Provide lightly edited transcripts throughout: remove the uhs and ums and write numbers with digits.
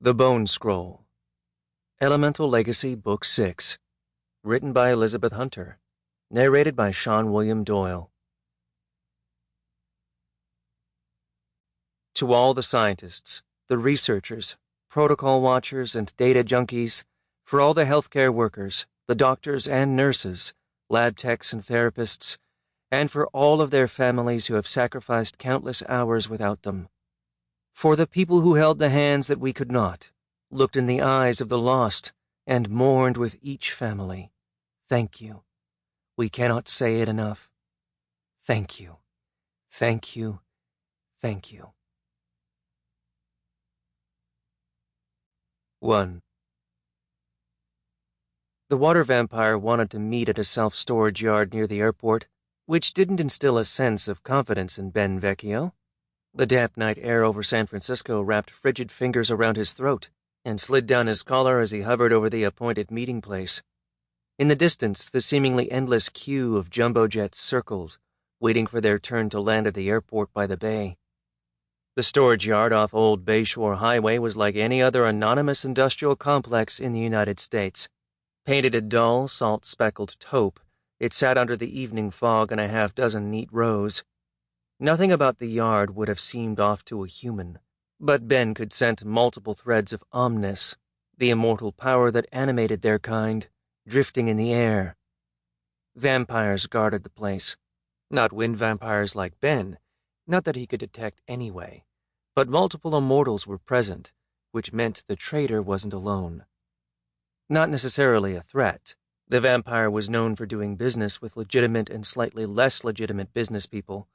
The Bone Scroll. Elemental Legacy Book 6. Written by Elizabeth Hunter. Narrated by Sean William Doyle. To all the scientists, the researchers, protocol watchers, and data junkies, for all the healthcare workers, the doctors and nurses, lab techs and therapists, and for all of their families who have sacrificed countless hours without them. For the people who held the hands that we could not, looked in the eyes of the lost, and mourned with each family. Thank you. We cannot say it enough. Thank you. Thank you. Thank you. 1. The water vampire wanted to meet at a self-storage yard near the airport, which didn't instill a sense of confidence in Ben Vecchio. The damp night air over San Francisco wrapped frigid fingers around his throat and slid down his collar as he hovered over the appointed meeting place. In the distance, the seemingly endless queue of jumbo jets circled, waiting for their turn to land at the airport by the bay. The storage yard off Old Bayshore Highway was like any other anonymous industrial complex in the United States. Painted a dull, salt-speckled taupe, it sat under the evening fog in a half-dozen neat rows. Nothing about the yard would have seemed off to a human, but Ben could scent multiple threads of omnis, the immortal power that animated their kind, drifting in the air. Vampires guarded the place. Not wind vampires like Ben, not that he could detect anyway, but multiple immortals were present, which meant the traitor wasn't alone. Not necessarily a threat. The vampire was known for doing business with legitimate and slightly less legitimate business people,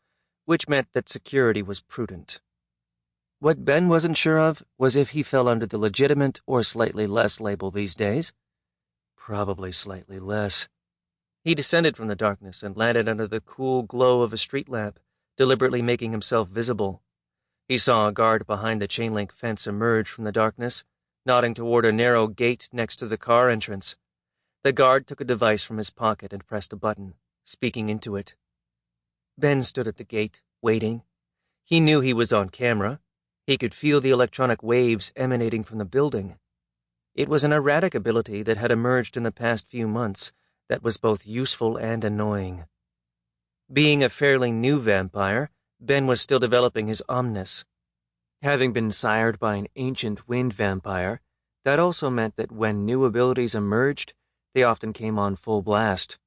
which meant that security was prudent. What Ben wasn't sure of was if he fell under the legitimate or slightly less label these days. Probably slightly less. He descended from the darkness and landed under the cool glow of a street lamp, deliberately making himself visible. He saw a guard behind the chain-link fence emerge from the darkness, nodding toward a narrow gate next to the car entrance. The guard took a device from his pocket and pressed a button, speaking into it. Ben stood at the gate, waiting. He knew he was on camera. He could feel the electronic waves emanating from the building. It was an erratic ability that had emerged in the past few months that was both useful and annoying. Being a fairly new vampire, Ben was still developing his omnis. Having been sired by an ancient wind vampire, that also meant that when new abilities emerged, they often came on full blast.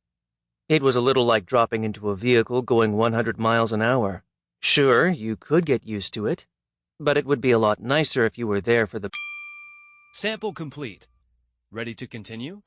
It was a little like dropping into a vehicle going 100 miles an hour. Sure, you could get used to it, but it would be a lot nicer if you were there for the... Sample complete. Ready to continue?